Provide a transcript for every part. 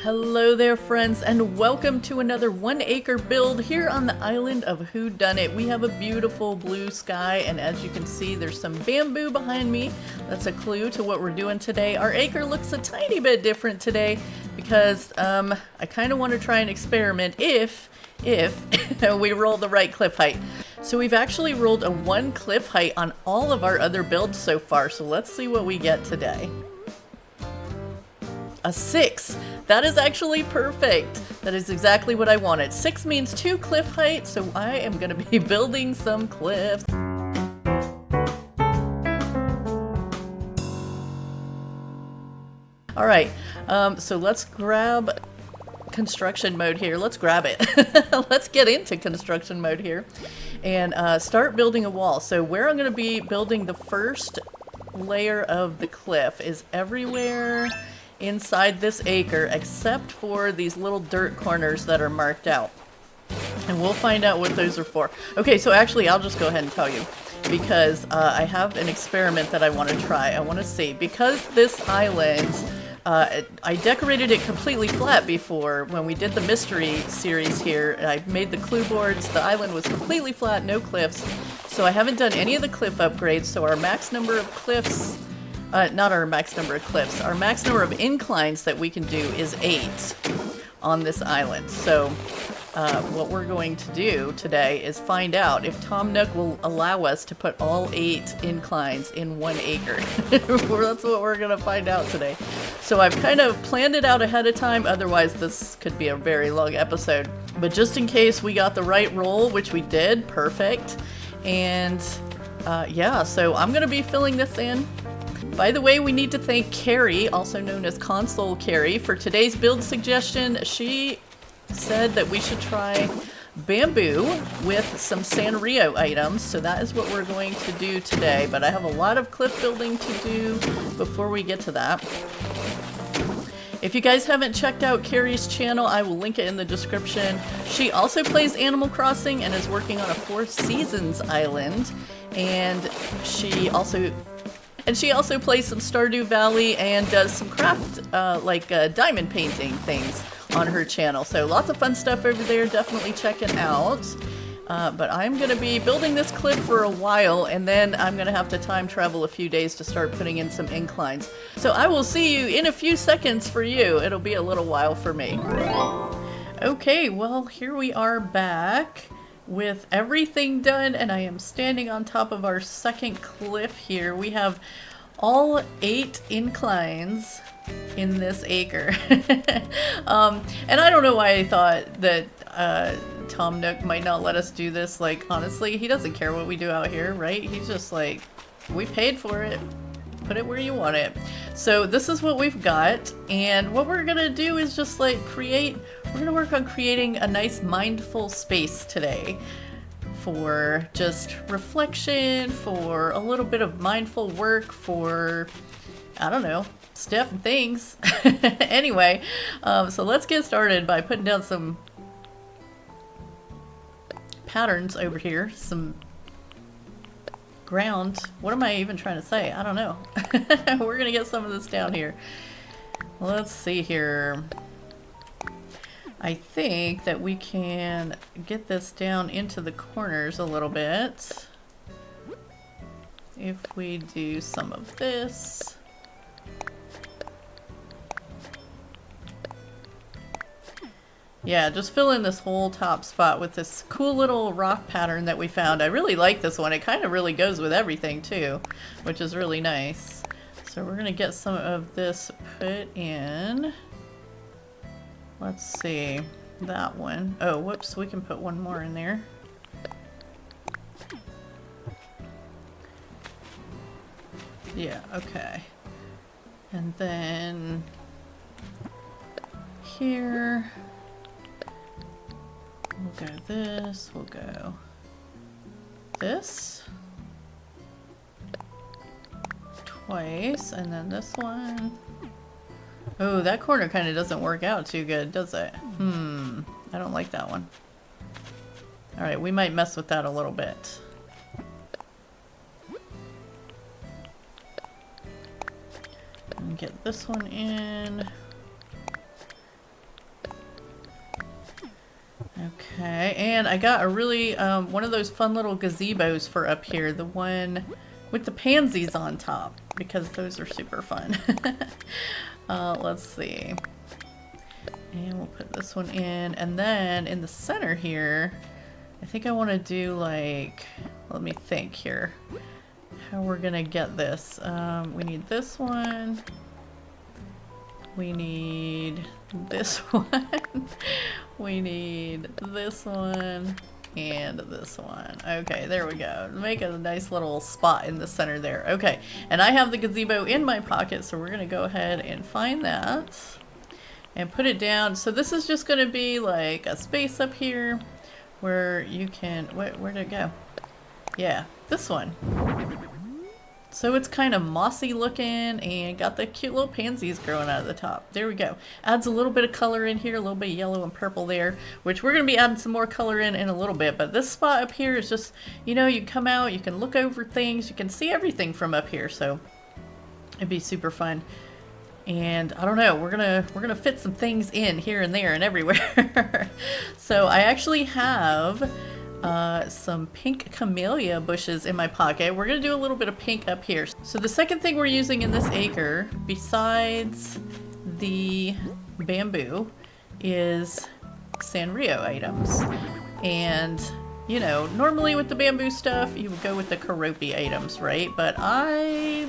Hello there friends, and welcome to another 1 acre build here on the island of WhoDunnit. We have a beautiful blue sky, and as you can see there's some bamboo behind me. That's a clue to what we're doing today. Our acre looks a tiny bit different today because I kind of want to try and experiment if we roll the right cliff height. So we've actually rolled a 1 cliff height on all of our other builds so far, so let's see what we get today. A 6. That is actually perfect. That is exactly what I wanted. 6 means 2 cliff height, so I am going to be building some cliffs. All right, so let's grab construction mode here. Let's grab it. Let's get into construction mode here and start building a wall. So where I'm going to be building the first layer of the cliff is everywhere inside this acre except for these little dirt corners that are marked out, and we'll find out what those are for. Okay, so actually I'll just go ahead and tell you because I have an experiment that I want to try. I want to see, because this island I decorated it completely flat before when we did the mystery series here. I made the clue boards. The island was completely flat, no cliffs, so I haven't done any of the cliff upgrades. So our max number of cliffs, not our max number of cliffs, our max number of inclines that we can do is 8 on this island. So what we're going to do today is find out if Tom Nook will allow us to put all 8 inclines in 1 acre. That's what we're going to find out today. So I've kind of planned it out ahead of time, otherwise this could be a very long episode. But just in case we got the right roll, which we did, perfect. And yeah, so I'm going to be filling this in. By the way, we need to thank Carrie, also known as Console Carrie, for today's build suggestion. She said that we should try bamboo with some Sanrio items, so that is what we're going to do today. But I have a lot of cliff building to do before we get to that. If you guys haven't checked out Carrie's channel, I will link it in the description. She also plays Animal Crossing and is working on a 4 Seasons island, and she also plays some Stardew Valley and does some craft, like diamond painting things on her channel. So lots of fun stuff over there, definitely check it out. But I'm going to be building this cliff for a while, and then I'm going to have to time travel a few days to start putting in some inclines. So I will see you in a few seconds for you. It'll be a little while for me. Okay, well, here we are back with everything done, and I am standing on top of our second cliff here. We have all 8 inclines in this acre. And I don't know why I thought that Tom Nook might not let us do this. Like, honestly, he doesn't care what we do out here, right? He's just like, we paid for it, put it where you want it. So this is what we've got, and what we're gonna do is just like we're gonna work on creating a nice mindful space today for just reflection, for a little bit of mindful work, for, I don't know, stuff and things. Anyway, so let's get started by putting down some patterns over here, some ground. What am I even trying to say? I don't know. We're gonna get some of this down here. Let's see here. I think that we can get this down into the corners a little bit if we do some of this. Yeah, just fill in this whole top spot with this cool little rock pattern that we found. I really like this one. It kind of really goes with everything too, which is really nice. So we're gonna get some of this put in. Let's see, that one. Oh, whoops, we can put one more in there. Yeah, okay. And then here, we'll go this, we'll go this twice, and then this one. Oh, that corner kind of doesn't work out too good, does it? I don't like that one. Alright, we might mess with that a little bit. And get this one in. Okay, and I got a really, one of those fun little gazebos for up here, the one with the pansies on top, because those are super fun. Let's see. And we'll put this one in, and then in the center here, I think I want to do like, let me think here, how we're gonna get this. We need this one. We need this one. We need this one and this one. Okay, there we go. Make a nice little spot in the center there. Okay, and I have the gazebo in my pocket, so we're gonna go ahead and find that and put it down. So this is just gonna be like a space up here where you can, where'd it go? Yeah, this one. So it's kind of mossy looking and got the cute little pansies growing out of the top. There we go. Adds a little bit of color in here, a little bit of yellow and purple there, which we're going to be adding some more color in a little bit. But this spot up here is just, you know, you come out, you can look over things, you can see everything from up here. So it'd be super fun. And I don't know, we're gonna fit some things in here and there and everywhere. So I actually have some pink camellia bushes in my pocket. We're gonna do a little bit of pink up here. So the second thing we're using in this acre, besides the bamboo, is Sanrio items. And you know, normally with the bamboo stuff, you would go with the Carraleigh items, right? But I'm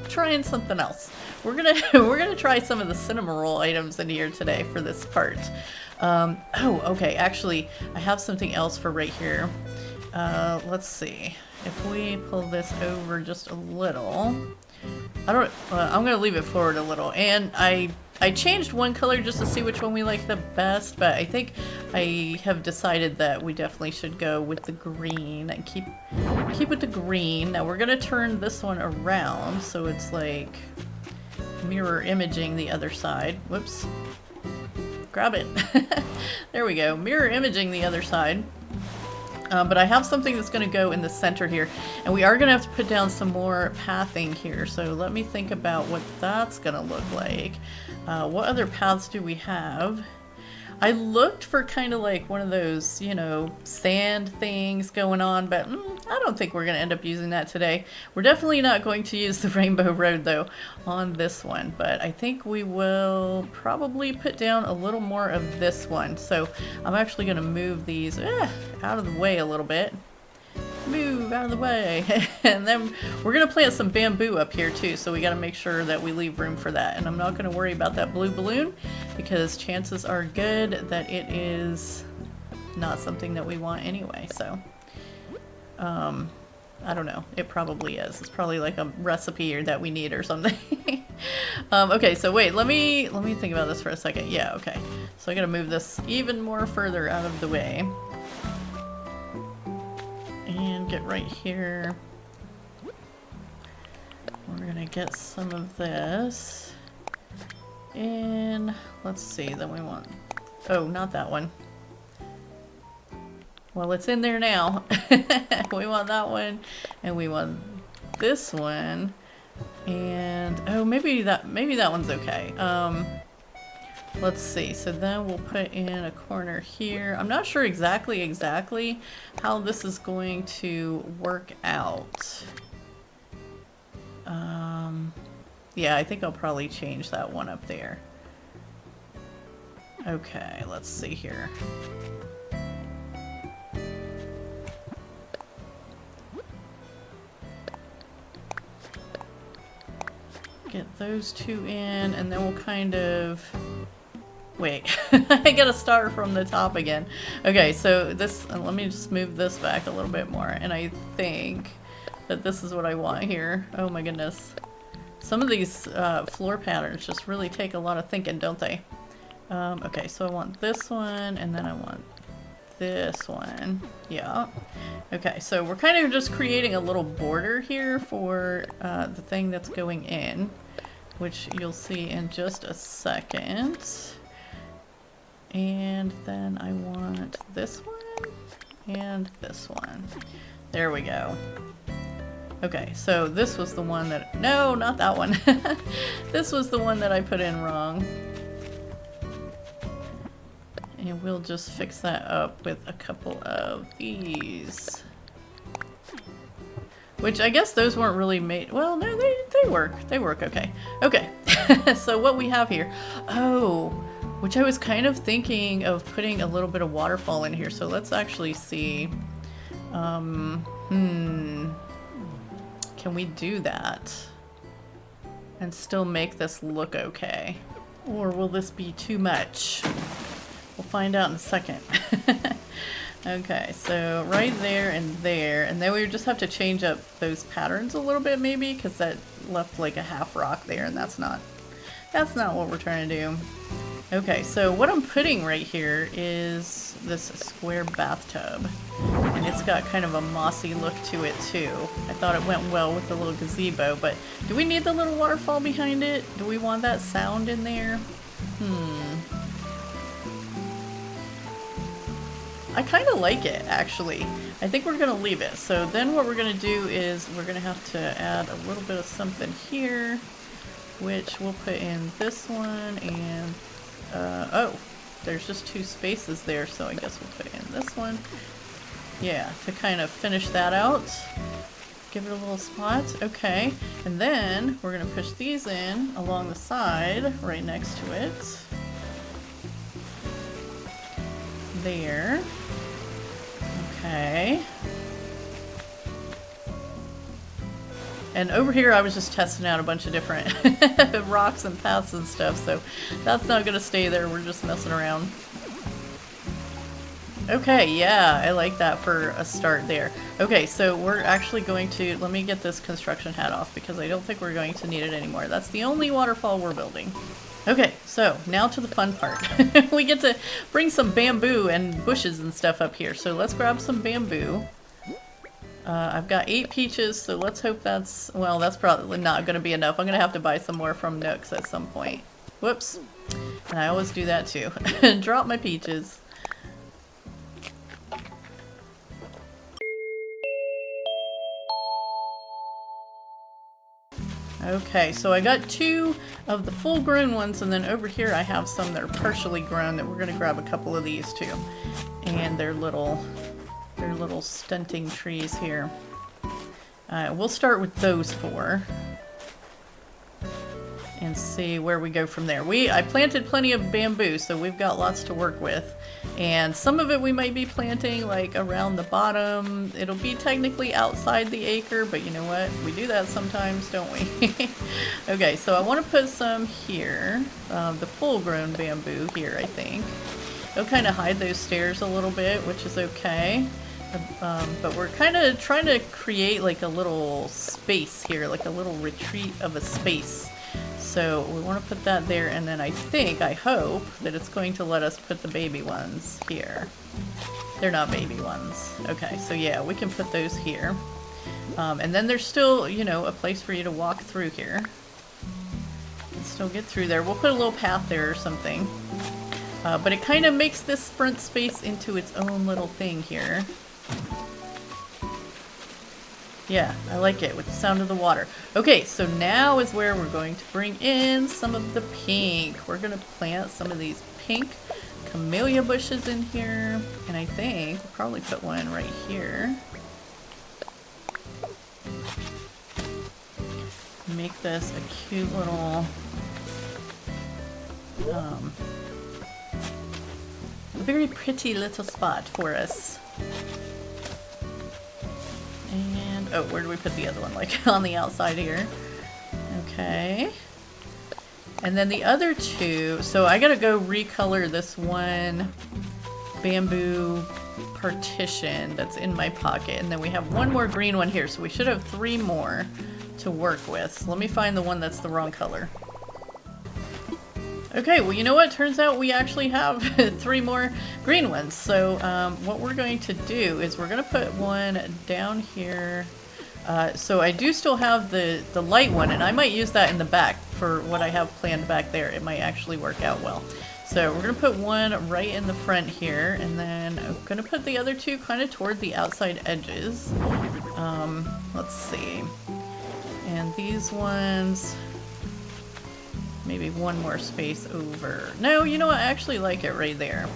trying something else. We're gonna try some of the cinnamon roll items in here today for this part. Oh, okay. Actually, I have something else for right here. Let's see. If we pull this over just a little, I'm gonna leave it forward a little. And I changed one color just to see which one we like the best, but I think I have decided that we definitely should go with the green and keep with the green. Now we're gonna turn this one around so it's like mirror imaging the other side. Whoops. Grab it. There we go. Mirror imaging the other side. But I have something that's going to go in the center here. And we are going to have to put down some more pathing here. So let me think about what that's going to look like. What other paths do we have? I looked for kind of like one of those, you know, sand things going on, but I don't think we're going to end up using that today. We're definitely not going to use the Rainbow Road, though, on this one, but I think we will probably put down a little more of this one. So I'm actually going to move these out of the way a little bit. Move out of the way. And then we're going to plant some bamboo up here too, so we got to make sure that we leave room for that. And I'm not going to worry about that blue balloon because chances are good that it is not something that we want anyway. So I don't know, it probably is. It's probably like a recipe or that we need or something. Okay, so wait, let me think about this for a second. Yeah, okay, so I gotta move this even more further out of the way. And get right here. We're gonna get some of this. And let's see, then we want, oh, not that one. Well, it's in there now. We want that one, and we want this one. And oh, maybe that one's okay. Let's see, so then we'll put in a corner here. I'm not sure exactly how this is going to work out. Yeah, I think I'll probably change that one up there. Okay, let's see here. Get those two in, and then we'll kind of... Wait, I gotta start from the top again. Okay, so this, let me just move this back a little bit more, and I think that this is what I want here. Oh my goodness. Some of these floor patterns just really take a lot of thinking, don't they? Okay, so I want this one, and then I want this one. Yeah. Okay, so we're kind of just creating a little border here for the thing that's going in, which you'll see in just a second. And then I want this one and this one. There we go. Okay, so this was the one that, no, not that one. This was the one that I put in wrong. And we'll just fix that up with a couple of these. Which I guess those weren't really made. Well, no, they work. They work okay. Okay, so what we have here. Oh, which I was kind of thinking of putting a little bit of waterfall in here. So let's actually see. Can we do that? And still make this look okay? Or will this be too much? We'll find out in a second. Okay, so right there, and then we just have to change up those patterns a little bit maybe, because that left like a half rock there, and that's not what we're trying to do. Okay, so what I'm putting right here is this square bathtub, and it's got kind of a mossy look to it too. I thought it went well with the little gazebo, but do we need the little waterfall behind it? Do we want that sound in there? I kind of like it, actually. I think we're going to leave it. So then what we're going to do is we're going to have to add a little bit of something here, which we'll put in this one, and oh, there's just 2 spaces there, so I guess we'll put in this one. Yeah, to kind of finish that out. Give it a little spot. Okay, and then we're going to push these in along the side, right next to it. There. Okay. And over here I was just testing out a bunch of different rocks and paths and stuff, so that's not gonna stay there, we're just messing around. Okay, yeah, I like that for a start there. Okay, so we're actually going to, let me get this construction hat off because I don't think we're going to need it anymore. That's the only waterfall we're building. Okay, so now to the fun part. We get to bring some bamboo and bushes and stuff up here. So let's grab some bamboo. I've got 8 peaches, so let's hope that's, well, that's probably not going to be enough. I'm going to have to buy some more from Nooks at some point. Whoops. And I always do that too. Drop my peaches. Okay, so I got 2 of the full-grown ones, and then over here I have some that are partially grown that we're going to grab a couple of these too. And they're little stunting trees here. We'll start with those 4 and see where we go from there. I planted plenty of bamboo, so we've got lots to work with. And some of it we might be planting like around the bottom. It'll be technically outside the acre, but you know what? We do that sometimes, don't we? Okay, so I want to put some here. The full-grown bamboo here, I think. It'll kind of hide those stairs a little bit, which is okay. But we're kind of trying to create like a little space here, like a little retreat of a space. So we want to put that there, and then I hope that it's going to let us put the baby ones here. They're not baby ones. Okay, so yeah, we can put those here. And then there's still, you know, a place for you to walk through here. And still get through there. We'll put a little path there or something. But it kind of makes this front space into its own little thing here. Yeah, I like it with the sound of the water. Okay, so now is where we're going to bring in some of the pink. We're going to plant some of these pink camellia bushes in here. And I think we'll probably put one right here. Make this a cute little... a very pretty little spot for us. And, oh, where do we put the other one? Like on the outside here. Okay. And then the other 2, so I gotta go recolor this one bamboo partition that's in my pocket. And then we have one more green one here, so we should have 3 more to work with. So let me find the one that's the wrong color. Okay, well, you know what? Turns out we actually have 3 more green ones. So what we're going to do is we're going to put one down here. So I do still have the light one, and I might use that in the back for what I have planned back there. It might actually work out well. So we're going to put one right in the front here, and then I'm going to put the other 2 kind of toward the outside edges. Let's see. And these ones... maybe one more space over. No, you know what? I actually like it right there.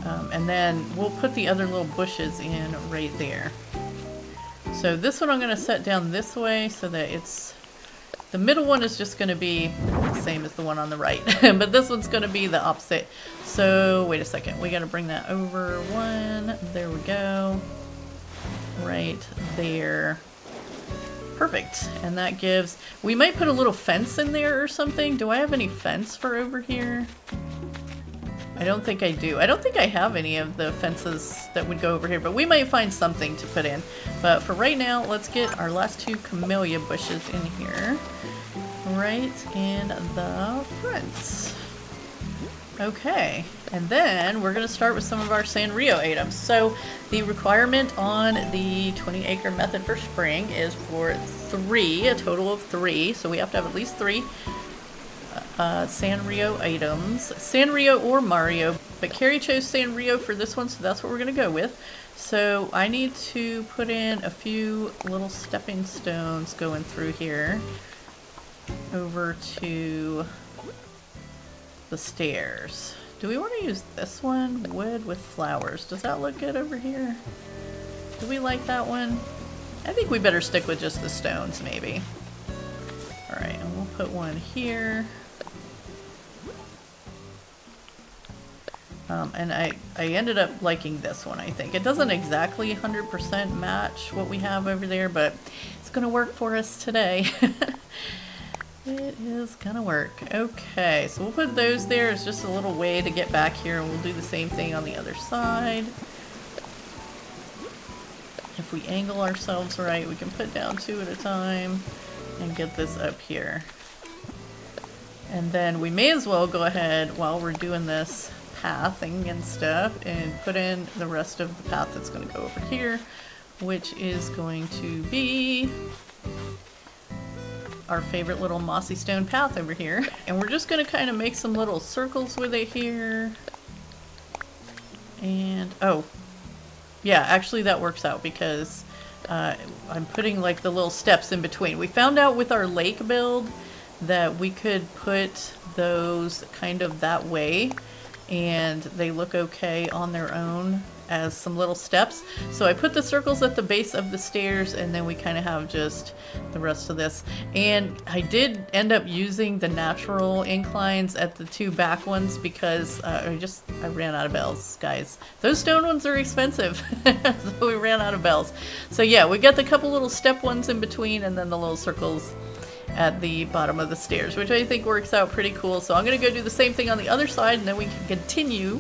And then we'll put the other little bushes in right there. So this one I'm going to set down this way so that it's... The middle one is just going to be the same as the one on the right. But this one's going to be the opposite. So wait a second. We got to bring that over one. There we go. Right there. Perfect. And that gives... We might put a little fence in there or something. Do I have any fence for over here? I don't think I do. I don't think I have any of the fences that would go over here, but we might find something to put in. But for right now, let's get our last two camellia bushes in here. Right in the front. Okay, and then we're going to start with some of our Sanrio items. So the requirement on the 20-acre method for spring is for 3, a total of 3. So we have to have at least 3 Sanrio items. Sanrio or Mario, but Carrie chose Sanrio for this one, so that's what we're going to go with. So I need to put in a few little stepping stones going through here over to the stairs. Do we want to use this one? Wood with flowers. Does that look good over here? Do we like that one? I think we better stick with just the stones, maybe. Alright, and we'll put one here. And I ended up liking this one, I think. It doesn't exactly 100% match what we have over there, but it's going to work for us today. It is going to work. Okay, so we'll put those there. It's just a little way to get back here, and we'll do the same thing on the other side. If we angle ourselves right, we can put down 2 at a time and get this up here. And then we may as well go ahead while we're doing this pathing and stuff and put in the rest of the path that's going to go over here, which is going to be our favorite little Mossy Stone path over here. And we're just going to kind of make some little circles with it here. And oh yeah, actually that works out because I'm putting like the little steps in between. We found out with our lake build that we could put those kind of that way and they look okay on their own as some little steps. So I put the circles at the base of the stairs and then we kind of have just the rest of this. And I did end up using the natural inclines at the 2 back ones because I ran out of bells, guys. Those stone ones are expensive. So we ran out of bells. So yeah, we got the couple little step ones in between and then the little circles at the bottom of the stairs, which I think works out pretty cool. So I'm going to go do the same thing on the other side and then we can continue.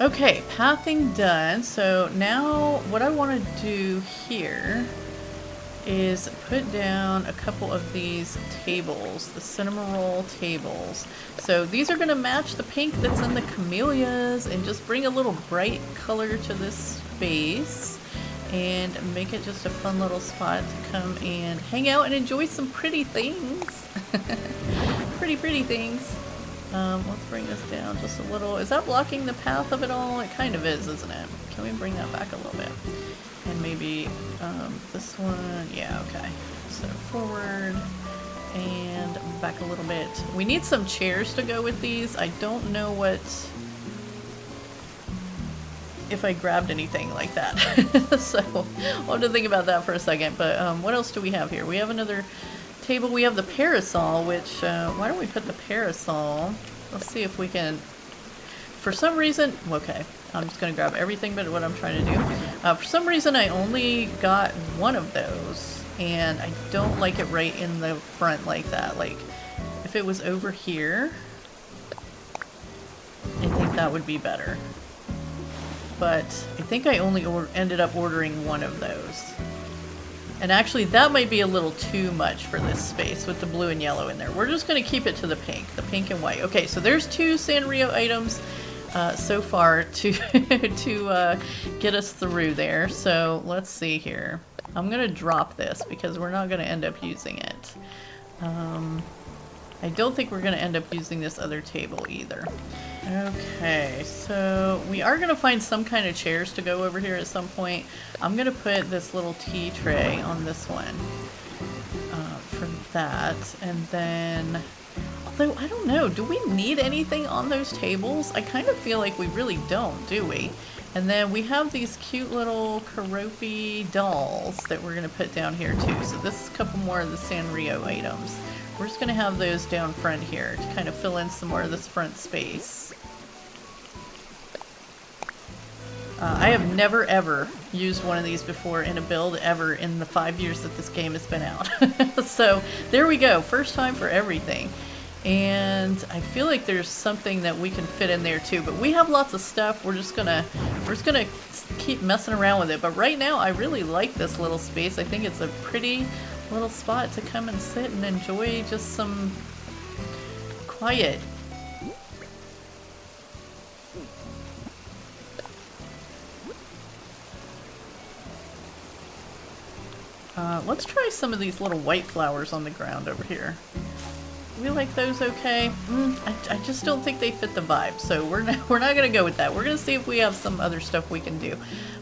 Okay, pathing done. So now what I want to do here is put down a couple of these tables, the cinnamon roll tables. So these are going to match the pink that's in the camellias and just bring a little bright color to this space and make it just a fun little spot to come and hang out and enjoy some pretty things. pretty things. Let's bring this down just a little. Is that blocking the path of it all? It kind of is, isn't it? Can we bring that back a little bit? And maybe this one. Yeah, okay. So forward and back a little bit. We need some chairs to go with these. I don't know what... if I grabbed anything like that. So I'll have to think about that for a second. But what else do we have here? We have another table. We have the parasol, which why don't we put the parasol? Let's see if we can, for some reason, okay, I'm just going to grab everything but what I'm trying to do. For some reason I only got one of those and I don't like it right in the front like that. Like if it was over here, I think that would be better. But I think I only ended up ordering one of those. And actually that might be a little too much for this space with the blue and yellow in there. We're just going to keep it to the pink and white. Okay, so there's 2 Sanrio items so far to to get us through there. So let's see here. I'm going to drop this because we're not going to end up using it. I don't think we're going to end up using this other table either. Okay, so we are going to find some kind of chairs to go over here at some point. I'm going to put this little tea tray on this one for that. And then I'll Although, I don't know, do we need anything on those tables? I kind of feel like we really don't, do we? And then we have these cute little Carraleigh dolls that we're going to put down here too. So this is a couple more of the Sanrio items. We're just going to have those down front here to kind of fill in some more of this front space. I have never ever used one of these before in a build ever in the 5 years that this game has been out. So there we go, first time for everything. And I feel like there's something that we can fit in there too, but we have lots of stuff. We're just gonna keep messing around with it. But right now I really like this little space. I think it's a pretty little spot to come and sit and enjoy just some quiet. Let's try some of these little white flowers on the ground over here. We like those okay? I just don't think they fit the vibe, so we're not gonna go with that. We're gonna see if we have some other stuff we can do.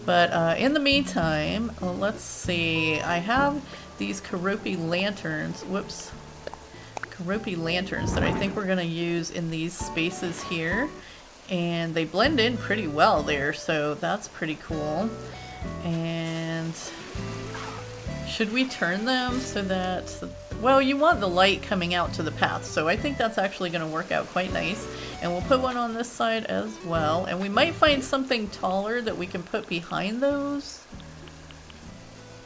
But in the meantime, let's see. I have these Carraleigh lanterns. Whoops. Carraleigh lanterns that I think we're gonna use in these spaces here, and they blend in pretty well there, so that's pretty cool. And should we turn them so that, well, you want the light coming out to the path, so I think that's actually going to work out quite nice. And we'll put one on this side as well, and we might find something taller that we can put behind those.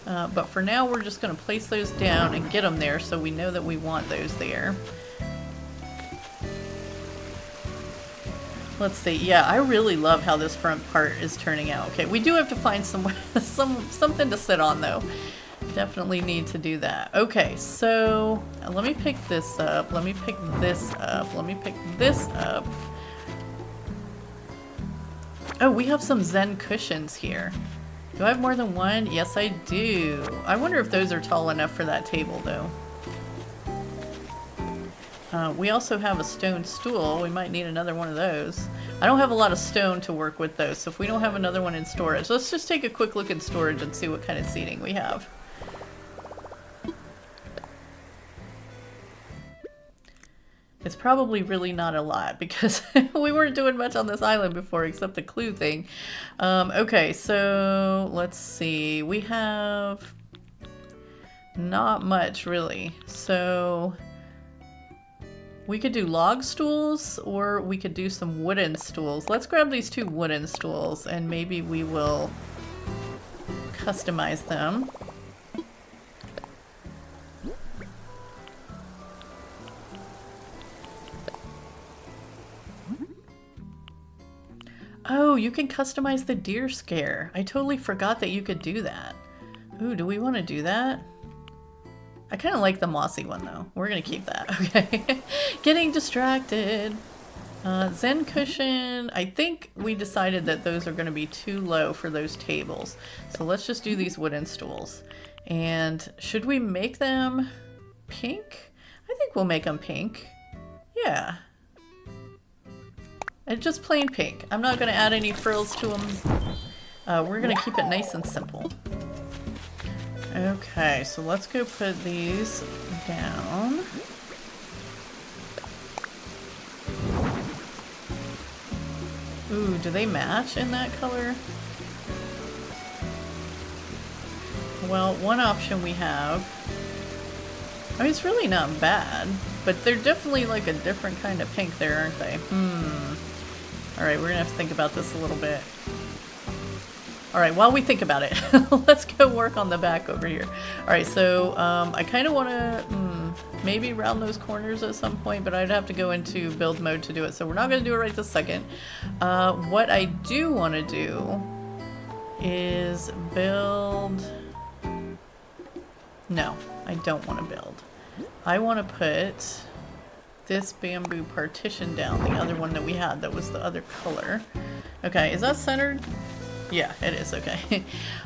But for now we're just going to place those down and get them there so we know that we want those there. Let's see. Yeah, I really love how this front part is turning out. Okay, we do have to find something to sit on though. Definitely need to do that. Okay, so let me pick this up. Let me pick this up. Let me pick this up. Oh, we have some Zen cushions here. Do I have more than one? Yes, I do. I wonder if those are tall enough for that table, though. We also have a stone stool. We might need another one of those. I don't have a lot of stone to work with, though, so if we don't have another one in storage, let's just take a quick look in storage and see what kind of seating we have. It's probably really not a lot because we weren't doing much on this island before except the clue thing. Okay, so let's see. We have not much really. So we could do log stools or we could do some wooden stools. Let's grab these two wooden stools and maybe we will customize them. Oh, you can customize the deer scare. I totally forgot that you could do that. Ooh, do we want to do that? I kind of like the mossy one though. We're gonna keep that, okay? Getting distracted. Zen cushion. I think we decided that those are gonna be too low for those tables. So let's just do these wooden stools. And should we make them pink? I think we'll make them pink. Yeah. And just plain pink. I'm not going to add any frills to them. We're going to keep it nice and simple. Okay, so let's go put these down. Ooh, do they match in that color? Well, one option we have. I mean, it's really not bad, but they're definitely like a different kind of pink there, aren't they? Alright, we're gonna have to think about this a little bit. Alright, while we think about it, let's go work on the back over here. Alright, so I kind of want to maybe round those corners at some point, but I'd have to go into build mode to do it, so we're not going to do it right this second. What I do want to do is build... No, I don't want to build. I want to put this bamboo partition down, the other one that we had that was the other color. Okay, is that centered? Yeah, it is, okay.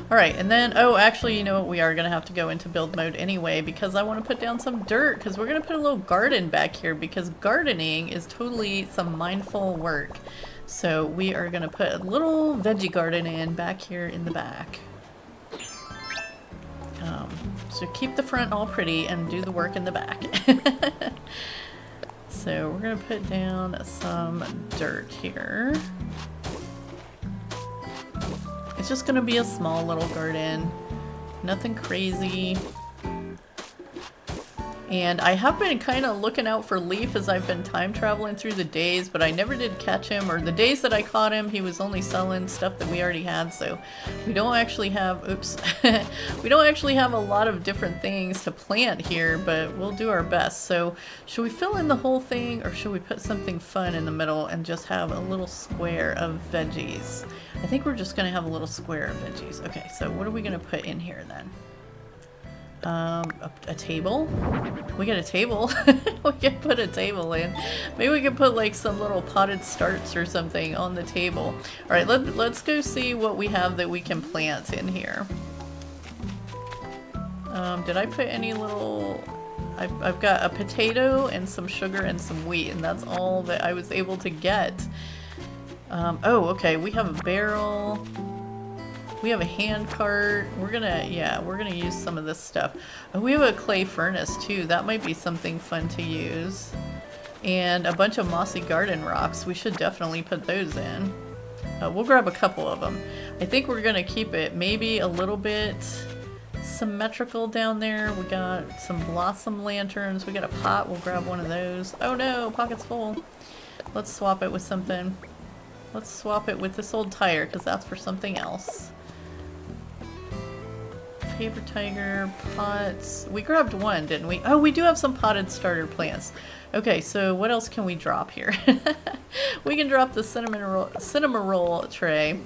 Alright, and then, oh, actually, you know what, we are going to have to go into build mode anyway because I want to put down some dirt because we're going to put a little garden back here because gardening is totally some mindful work. So we are going to put a little veggie garden in back here in the back. So keep the front all pretty and do the work in the back. So we're gonna put down some dirt here. It's just gonna be a small little garden. Nothing crazy. And I have been kind of looking out for Leaf as I've been time traveling through the days, but I never did catch him, or the days that I caught him, he was only selling stuff that we already had, so we don't actually have, oops, we don't actually have a lot of different things to plant here, but we'll do our best. So should we fill in the whole thing, or should we put something fun in the middle and just have a little square of veggies? I think we're just going to have a little square of veggies. Okay, so what are we going to put in here then? A table? We got a table. We can put a table in. Maybe we can put like some little potted starts or something on the table. Alright, let's go see what we have that we can plant in here. Did I put any little... I've got a potato and some sugar and some wheat, and that's all that I was able to get. Oh, okay, we have a barrel. We have a hand cart. We're gonna use some of this stuff. Oh, we have a clay furnace too. That might be something fun to use. And a bunch of mossy garden rocks. We should definitely put those in. We'll grab a couple of them. I think we're gonna keep it maybe a little bit symmetrical down there. We got some blossom lanterns. We got a pot. We'll grab one of those. Oh no, pocket's full. Let's swap it with something. Let's swap it with this old tire because that's for something else. Paper tiger, pots. We grabbed one, didn't we? Oh, we do have some potted starter plants. Okay, so what else can we drop here? We can drop the cinnamon roll tray.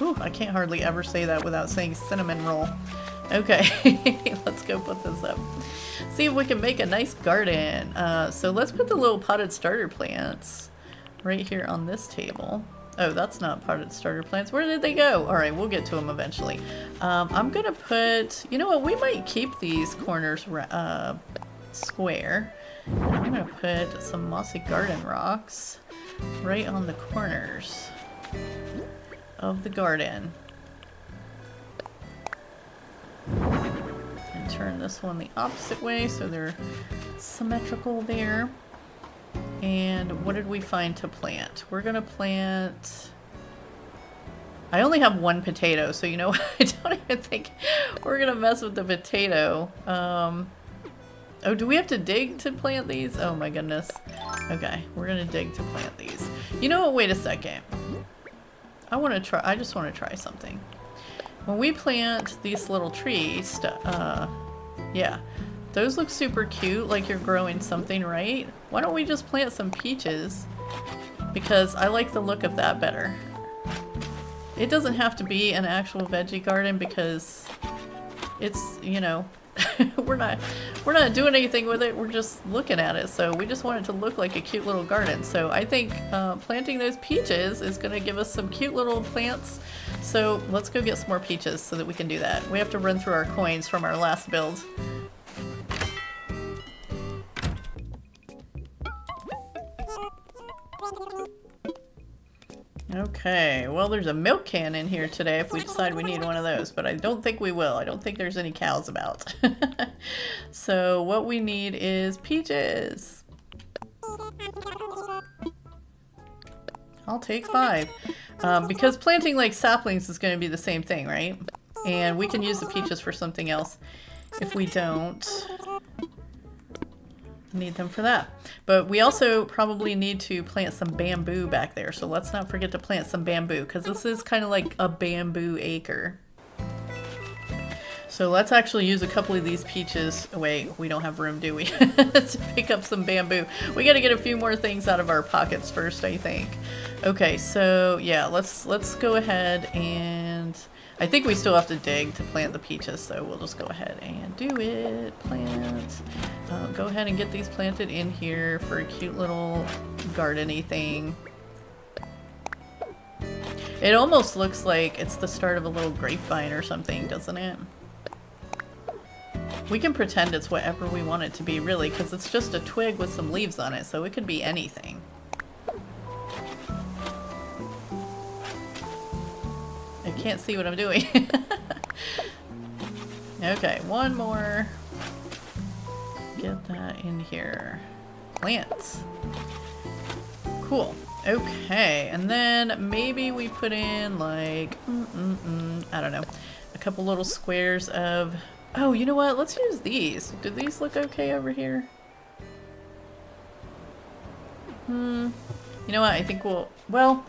Ooh, I can't hardly ever say that without saying cinnamon roll. Okay, let's go put this up. See if we can make a nice garden. So let's put the little potted starter plants right here on this table. Oh, that's not potted starter plants. Where did they go? Alright, we'll get to them eventually. I'm gonna put... You know what? We might keep these corners square. And I'm gonna put some mossy garden rocks right on the corners of the garden. And turn this one the opposite way so they're symmetrical there. And what did we find to plant? We're gonna plant... I only have one potato, so you know I don't even think we're gonna mess with the potato. Oh, do we have to dig to plant these? Oh my goodness. Okay, we're gonna dig to plant these. You know what? Wait a second. I just want to try something. When we plant these little trees, yeah. Those look super cute, like you're growing something, right? Why don't we just plant some peaches? Because I like the look of that better. It doesn't have to be an actual veggie garden because it's, you know, we're not doing anything with it, we're just looking at it. So we just want it to look like a cute little garden. So I think planting those peaches is gonna give us some cute little plants. So let's go get some more peaches so that we can do that. We have to run through our coins from our last build. Okay, well there's a milk can in here today if we decide we need one of those, but I don't think we will. I don't think there's any cows about. So what we need is peaches. I'll take 5. Because planting like saplings is going to be the same thing, right? And we can use the peaches for something else if we don't need them for that. But we also probably need to plant some bamboo back there, so let's not forget to plant some bamboo because this is kind of like a bamboo acre. So let's actually use a couple of these peaches. Wait, we don't have room, do we? To pick up some bamboo. We got to get a few more things out of our pockets first, I think. Okay, so yeah, let's go ahead and I think we still have to dig to plant the peaches, so we'll just go ahead and do it. Plant. Go ahead and get these planted in here for a cute little garden-y thing. It almost looks like it's the start of a little grapevine or something, doesn't it? We can pretend it's whatever we want it to be, really, because it's just a twig with some leaves on it, so it could be anything. I can't see what I'm doing. Okay, one more. Get that in here. plants. Cool. Okay, and then maybe we put in like, I don't know, a couple little squares of, oh, you know what? Let's use these. Do these look okay over here? You know what? I think well,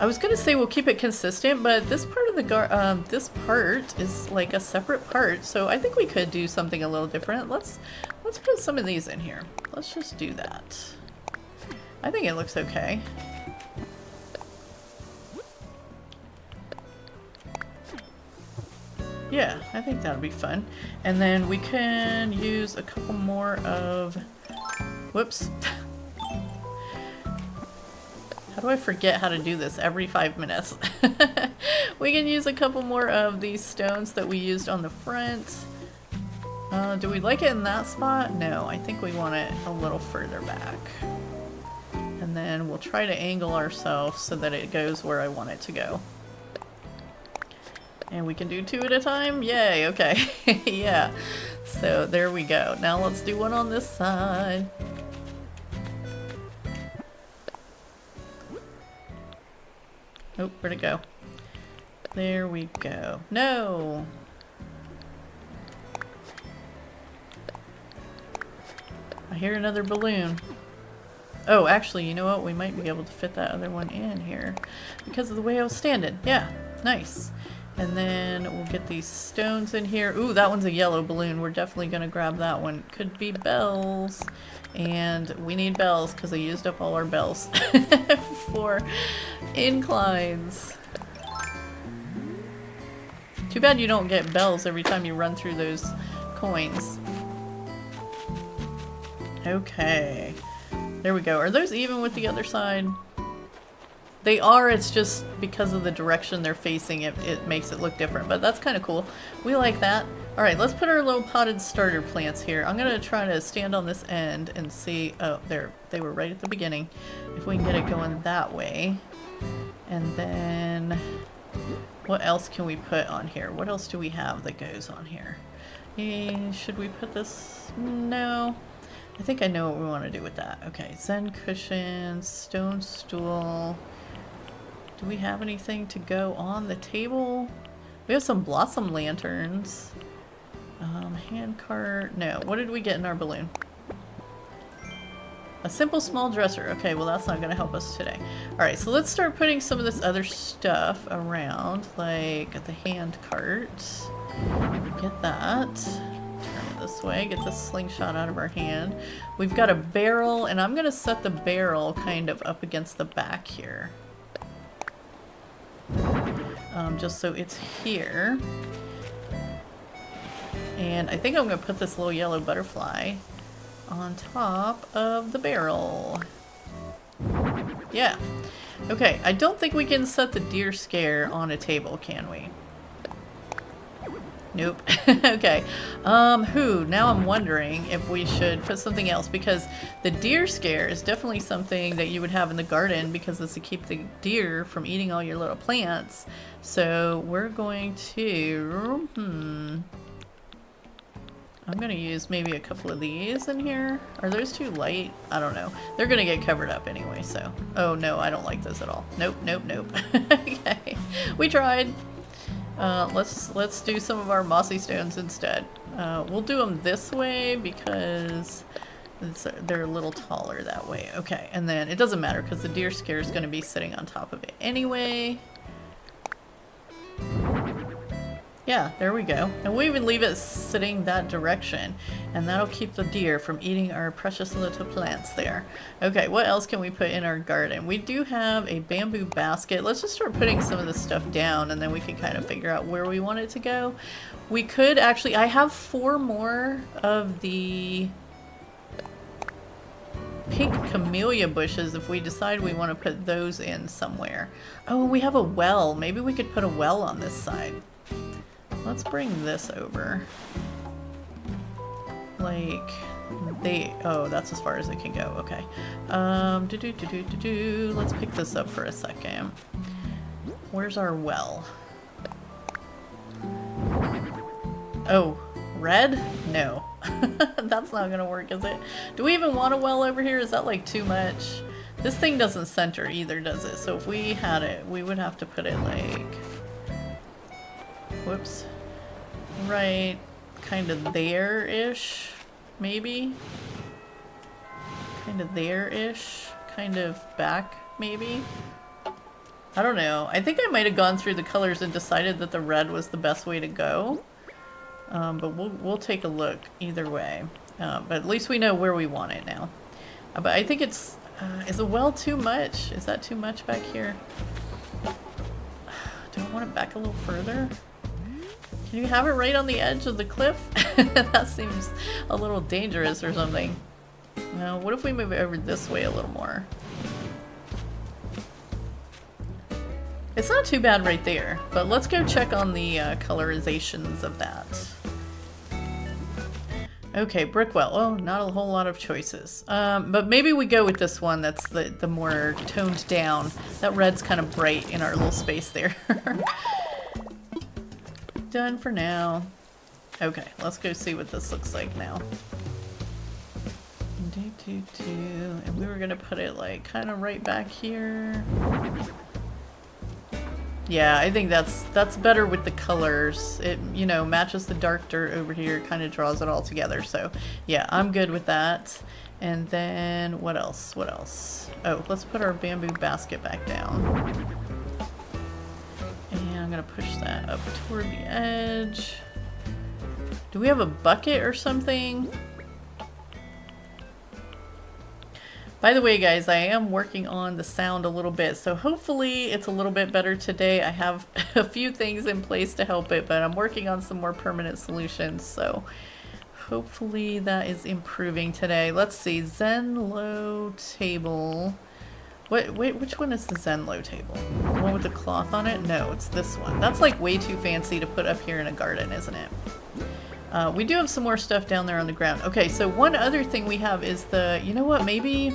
I was gonna say we'll keep it consistent, but this part of the this part is like a separate part, so I think we could do something a little different. Let's put some of these in here. Let's just do that. I think it looks okay. Yeah, I think that'll be fun. And then we can use a couple more of, whoops. How do I forget how to do this every 5 minutes? We can use a couple more of these stones that we used on the front. Do we like it in that spot? No, I think we want it a little further back. And then we'll try to angle ourselves so that it goes where I want it to go. And we can do 2 at a time? Yay, okay. Yeah. So there we go. Now let's do one on this side. Oh, where'd it go? There we go. No! I hear another balloon. Oh, actually, you know what? We might be able to fit that other one in here because of the way I was standing. Yeah, nice. And then we'll get these stones in here. Ooh, that one's a yellow balloon. We're definitely going to grab that one. Could be bells. And we need bells because I used up all our bells for inclines. Too bad you don't get bells every time you run through those coins. Okay. There we go. Are those even with the other side? They are, it's just because of the direction they're facing, it makes it look different, but that's kind of cool. We like that. Alright, let's put our little potted starter plants here. I'm going to try to stand on this end and see, oh, there, they were right at the beginning. If we can get it going that way. And then, what else can we put on here? What else do we have that goes on here? Should we put this? No. I think I know what we want to do with that. Okay, Zen cushions, stone stool. Do we have anything to go on the table? We have some blossom lanterns. Hand cart. No. What did we get in our balloon? A simple small dresser. Okay, well that's not going to help us today. Alright, so let's start putting some of this other stuff around, like the hand cart. Get that. Turn it this way. Get this slingshot out of our hand. We've got a barrel, and I'm going to set the barrel kind of up against the back here. Just so it's here. And I think I'm going to put this little yellow butterfly on top of the barrel. Yeah. Okay, I don't think we can set the deer scare on a table, can we? Nope. Okay. Now I'm wondering if we should put something else, because the deer scare is definitely something that you would have in the garden because it's to keep the deer from eating all your little plants. So we're going to, I'm going to use maybe a couple of these in here. Are those too light? I don't know. They're going to get covered up anyway, so. Oh no, I don't like those at all. Nope, nope, nope. Okay. We tried. Let's do some of our mossy stones instead. We'll do them this way because they're a little taller that way. Okay, and then it doesn't matter because the deer scare is going to be sitting on top of it anyway. Yeah, there we go. And we even leave it sitting that direction, and that'll keep the deer from eating our precious little plants there. Okay, what else can we put in our garden? We do have a bamboo basket. Let's just start putting some of this stuff down, and then we can kind of figure out where we want it to go. We could actually, I have 4 more of the pink camellia bushes if we decide we want to put those in somewhere. Oh, we have a well. Maybe we could put a well on this side. Let's bring this over. Like, oh, that's as far as it can go. Okay. Let's pick this up for a second. Where's our well? Oh, Red? No. That's not gonna work, is it? Do we even want a well over here? Is that like too much? This thing doesn't center either, does it? So if we had it, we would have to put it like... Whoops. Right kind of there-ish, maybe? Kind of there-ish? Kind of back, maybe? I don't know. I think I might have gone through the colors and decided that the red was the best way to go. But we'll take a look either way. But at least we know where we want it now. But I think it's... is a well too much? Is that too much back here? Do I want it back a little further? Can you have it right on the edge of the cliff? That seems a little dangerous or something. No, what if we move it over this way a little more? It's not too bad right there, but let's go check on the colorizations of that. Okay, brick well. Oh, not a whole lot of choices. But maybe we go with this one that's the more toned down. That red's kind of bright in our little space there. Done for now. Okay, let's go see what this looks like now. And we were gonna put it like kind of right back here. Yeah, I think that's better with the colors. It, you know, matches the dark dirt over here, kind of draws it all together. So yeah, I'm good with that. And then what else? What else? Oh, let's put our bamboo basket back down. And I'm gonna push that up toward the edge. Do we have a bucket or something? By the way, guys, I am working on the sound a little bit, so hopefully it's a little bit better today. I have a few things in place to help it, but I'm working on some more permanent solutions, so hopefully that is improving today. Let's see, Zenlo table. Wait, which one is the Zenlo table? The one with the cloth on it? No, it's this one. That's like way too fancy to put up here in a garden, isn't it? We do have some more stuff down there on the ground. Okay, so one other thing we have is the, you know what, maybe,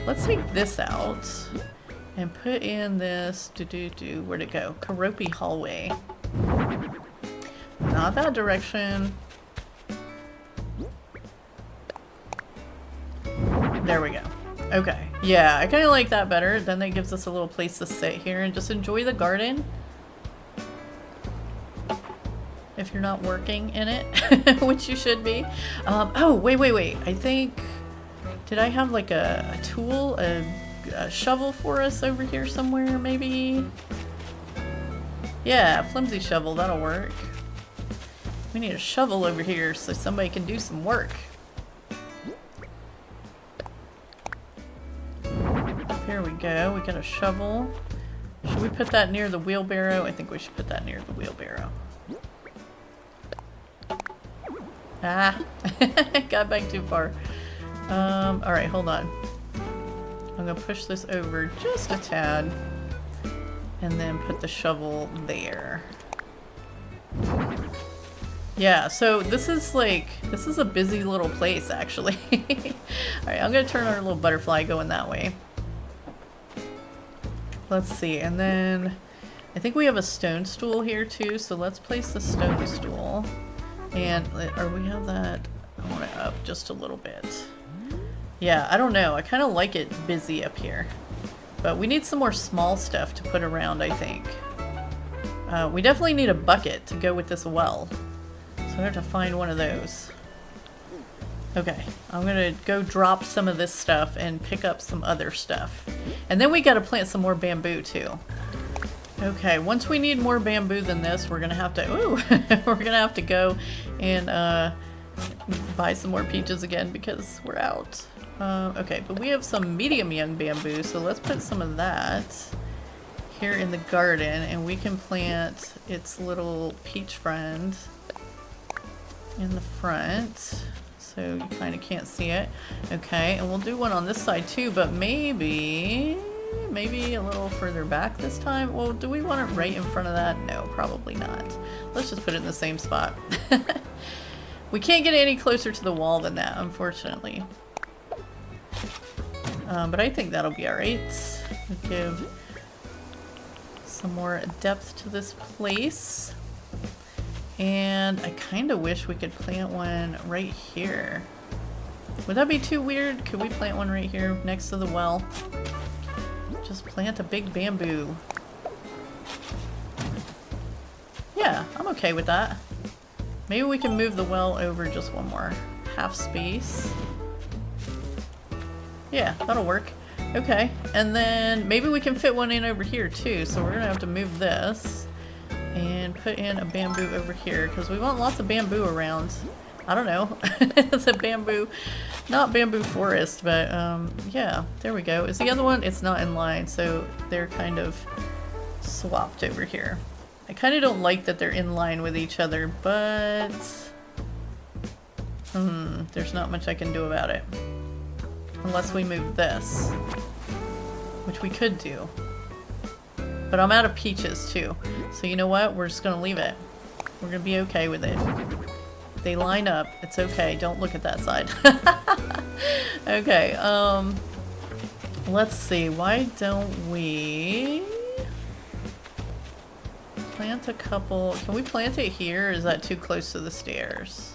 let's take this out and put in this, where'd it go? Karopi hallway. Not that direction. There we go. Okay, yeah, I kind of like that better. Then that gives us a little place to sit here and just enjoy the garden. If you're not working in it, which you should be. Oh, wait. I think, did I have like a tool, a shovel for us over here somewhere, maybe? Yeah, flimsy shovel, that'll work. We need a shovel over here so somebody can do some work. Here we go, we got a shovel. Should we put that near the wheelbarrow? I think we should put that near the wheelbarrow. Ah, got back too far. Alright, hold on. I'm gonna push this over just a tad and then put the shovel there. Yeah, so this is a busy little place actually. Alright, I'm gonna turn our little butterfly going that way. Let's see, and then I think we have a stone stool here too, so let's place the stone stool. And, or we have that, I want it up just a little bit. Yeah, I don't know, I kind of like it busy up here. But we need some more small stuff to put around, I think. We definitely need a bucket to go with this well. So I have to find one of those. Okay, I'm gonna go drop some of this stuff and pick up some other stuff. And then we gotta plant some more bamboo too. Okay, once we need more bamboo than this, we're gonna have to, ooh, we're gonna have to go and buy some more peaches again because we're out. Okay, but we have some medium young bamboo, so let's put some of that here in the garden and we can plant its little peach friend in the front. So you kind of can't see it. Okay, and we'll do one on this side too, but maybe a little further back this time. Well, do we want it right in front of that? No, probably not. Let's just put it in the same spot. We can't get any closer to the wall than that, unfortunately. But I think that'll be alright. We'll give some more depth to this place. And I kind of wish we could plant one right here. Would that be too weird? Could we plant one right here next to the well? Just plant a big bamboo. Yeah, I'm okay with that. Maybe we can move the well over just one more half space. Yeah, that'll work. Okay, and then maybe we can fit one in over here too, so we're gonna have to move this and put in a bamboo over here because we want lots of bamboo around. I don't know. It's a bamboo, not bamboo forest, but yeah, there we go. Is the other one? It's not in line, so they're kind of swapped over here. I kind of don't like that they're in line with each other, but there's not much I can do about it. Unless we move this, which we could do. But I'm out of peaches too. So you know what? We're just gonna leave it. We're gonna be okay with it. They line up. It's okay. Don't look at that side. Okay, let's see. Why don't we plant a couple? Can we plant it here, or is that too close to the stairs?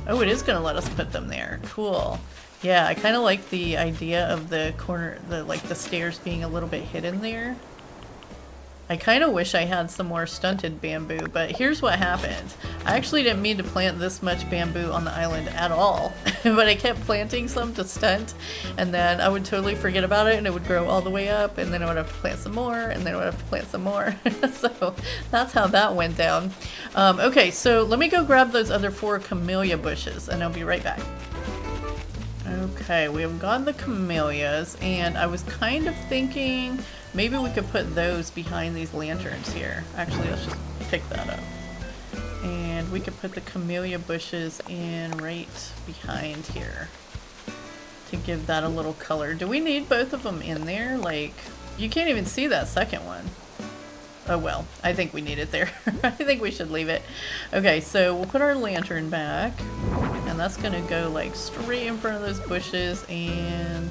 Oh, it is gonna let us put them there. Cool. Yeah, I kind of like the idea of the corner, the stairs being a little bit hidden there. I kind of wish I had some more stunted bamboo, but here's what happened. I actually didn't mean to plant this much bamboo on the island at all, but I kept planting some to stunt, and then I would totally forget about it, and it would grow all the way up, and then I would have to plant some more, and then I would have to plant some more. So that's how that went down. Okay, so let me go grab those other 4 camellia bushes, and I'll be right back. Okay, we have got the camellias, and I was kind of thinking maybe we could put those behind these lanterns here. Actually, let's just pick that up. And we could put the camellia bushes in right behind here to give that a little color. Do we need both of them in there? Like, you can't even see that second one. Oh well, I think we need it there. I think we should leave it. Okay, so we'll put our lantern back, and that's gonna go like straight in front of those bushes, and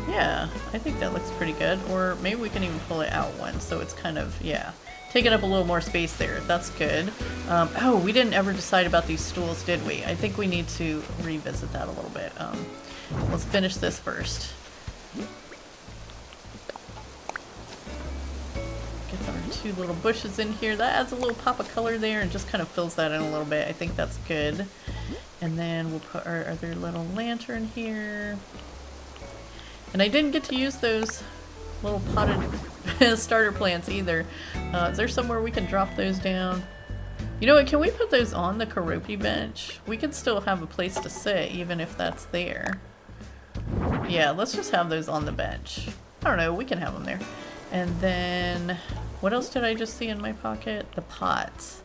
yeah, I think that looks pretty good. Or maybe we can even pull it out one, so it's kind of, yeah, taking up a little more space there. That's good. Oh, we didn't ever decide about these stools, did we? I think we need to revisit that a little bit. Let's finish this first. Get our 2 little bushes in here. That adds a little pop of color there and just kind of fills that in a little bit. I think that's good. And then we'll put our other little lantern here. And I didn't get to use those little potted starter plants either. Is there somewhere we can drop those down? You know what, can we put those on the Carraleigh bench? We can still have a place to sit even if that's there. Yeah, let's just have those on the bench. I don't know, we can have them there. And then, what else did I just see in my pocket? The pots.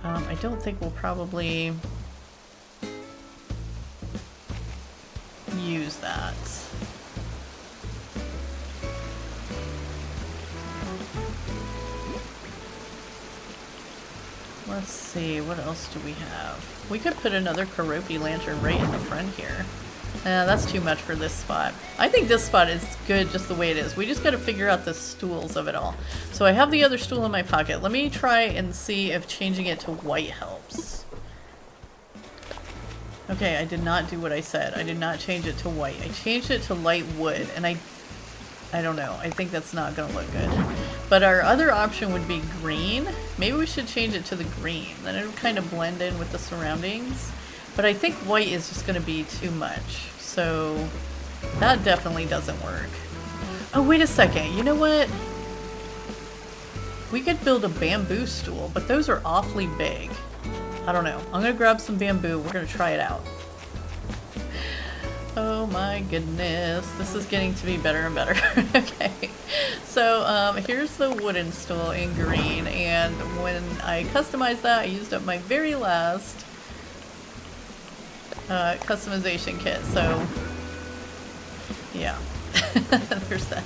I don't think we'll probably use that. Let's see, what else do we have? We could put another Carraleigh lantern right in the front here. That's too much for this spot. I think this spot is good just the way it is. We just gotta figure out the stools of it all. So I have the other stool in my pocket. Let me try and see if changing it to white helps. Okay, I did not do what I said. I did not change it to white. I changed it to light wood, and I don't know. I think that's not gonna look good. But our other option would be green. Maybe we should change it to the green. Then it would kind of blend in with the surroundings. But I think white is just gonna be too much. So that definitely doesn't work. Oh, wait a second. You know what? We could build a bamboo stool, but those are awfully big. I don't know. I'm gonna grab some bamboo. We're gonna try it out. Oh my goodness. This is getting to be better and better. Okay. So here's the wooden stool in green, and when I customized that, I used up my very last customization kit. So yeah. There's that.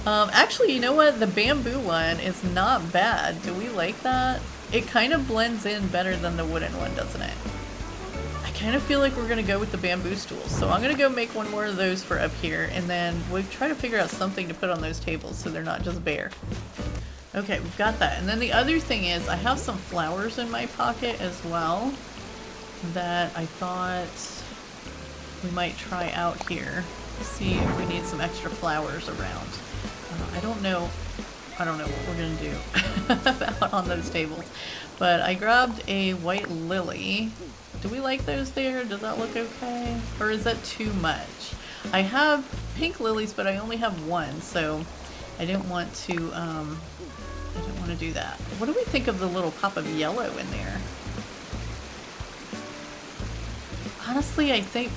Actually, you know what? The bamboo one is not bad. Do we like that? It kind of blends in better than the wooden one, doesn't it? I kind of feel like we're going to go with the bamboo stools. So I'm going to go make one more of those for up here, and then we'll try to figure out something to put on those tables so they're not just bare. Okay, we've got that. And then the other thing is I have some flowers in my pocket as well that I thought we might try out here. See if we need some extra flowers around. I don't know what we're gonna do about on those tables. But I grabbed a white lily. Do we like those there? Does that look okay? Or is that too much? I have pink lilies, but I only have one, so I didn't want to do that. What do we think of the little pop of yellow in there? Honestly, I think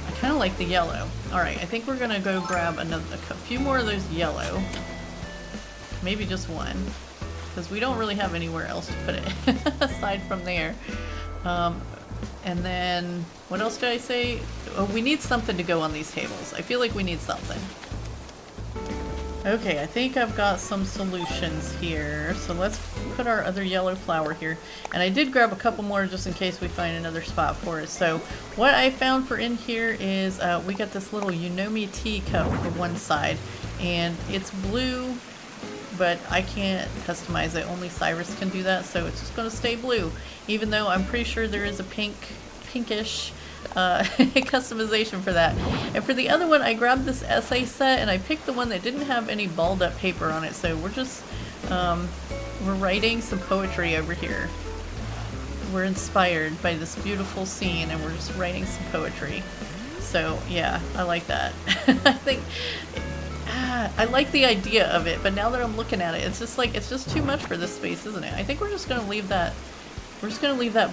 I kind of like the yellow. Alright, I think we're gonna go grab a few more of those yellow. Maybe just one, because we don't really have anywhere else to put it aside from there. And then, what else did I say? Oh, we need something to go on these tables. I feel like we need something. Okay, I think I've got some solutions here. So let's put our other yellow flower here. And I did grab a couple more just in case we find another spot for it. So what I found for in here is we got this little Unomi tea cup for one side. And it's blue, but I can't customize it. Only Cyrus can do that, so it's just going to stay blue. Even though I'm pretty sure there is a pinkish customization for that. And for the other one, I grabbed this essay set and I picked the one that didn't have any balled up paper on it. So we're just, we're writing some poetry over here. We're inspired by this beautiful scene and we're just writing some poetry. So yeah, I like that. I think, I like the idea of it, but now that I'm looking at it, it's just like, it's just too much for this space, isn't it? I think we're just going to leave that,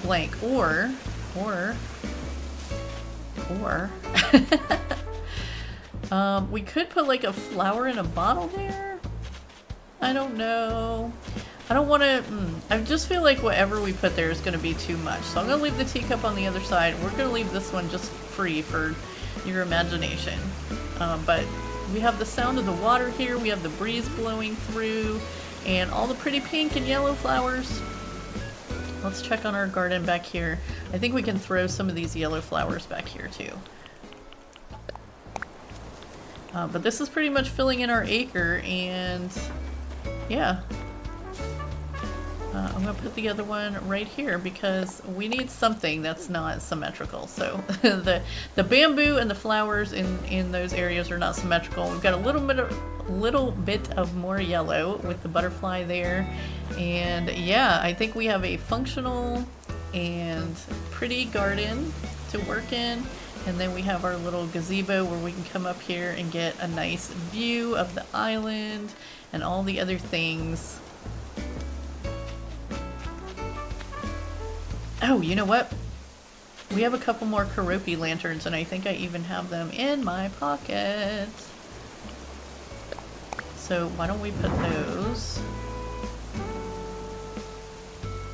blank. Or we could put like a flower in a bottle there. I don't know. I don't want to, I just feel like whatever we put there is going to be too much. So I'm going to leave the teacup on the other side. We're going to leave this one just free for your imagination. But we have the sound of the water here. We have the breeze blowing through and all the pretty pink and yellow flowers. Let's check on our garden back here. I think we can throw some of these yellow flowers back here too. But this is pretty much filling in our acre, and yeah. I'm going to put the other one right here because we need something that's not symmetrical. So the bamboo and the flowers in those areas are not symmetrical. We've got a little bit of more yellow with the butterfly there. And yeah, I think we have a functional and pretty garden to work in. And then we have our little gazebo where we can come up here and get a nice view of the island and all the other things. Oh, you know what? We have a couple more Karopi lanterns, and I think I even have them in my pocket. So why don't we put those?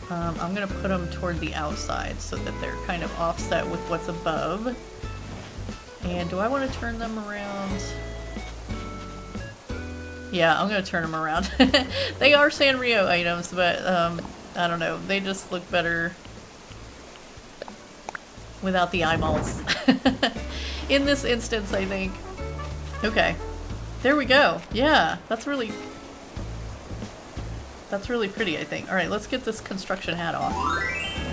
I'm going to put them toward the outside so that they're kind of offset with what's above. And do I want to turn them around? Yeah, I'm going to turn them around. They are Sanrio items, but I don't know. They just look better without the eyeballs. In this instance, I think. Okay. There we go. Yeah, that's really pretty, I think. Alright, let's get this construction hat off.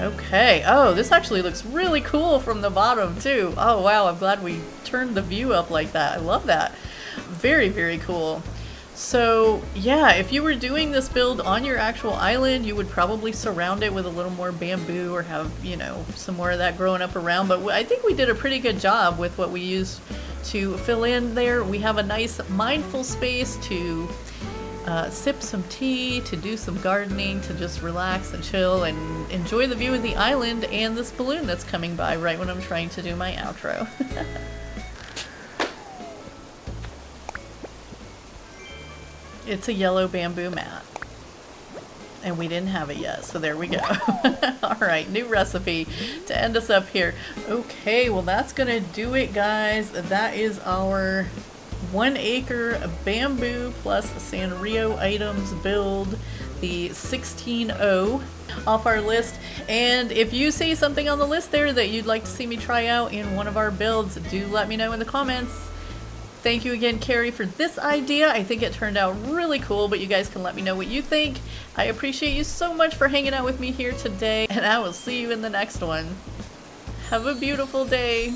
Okay. Oh, this actually looks really cool from the bottom, too. Oh, wow. I'm glad we turned the view up like that. I love that. Very, very cool. So, yeah, if you were doing this build on your actual island, you would probably surround it with a little more bamboo or have, you know, some more of that growing up around. But I think we did a pretty good job with what we used to fill in there. We have a nice mindful space to sip some tea, to do some gardening, to just relax and chill and enjoy the view of the island and this balloon that's coming by right when I'm trying to do my outro. It's a yellow bamboo mat. And we didn't have it yet, so there we go. Alright, new recipe to end us up here. Okay, well that's gonna do it, guys. That is our 1 acre bamboo plus Sanrio items build, the 16-0 off our list. And if you see something on the list there that you'd like to see me try out in one of our builds, do let me know in the comments. Thank you again, Carrie, for this idea. I think it turned out really cool, but you guys can let me know what you think. I appreciate you so much for hanging out with me here today, and I will see you in the next one. Have a beautiful day.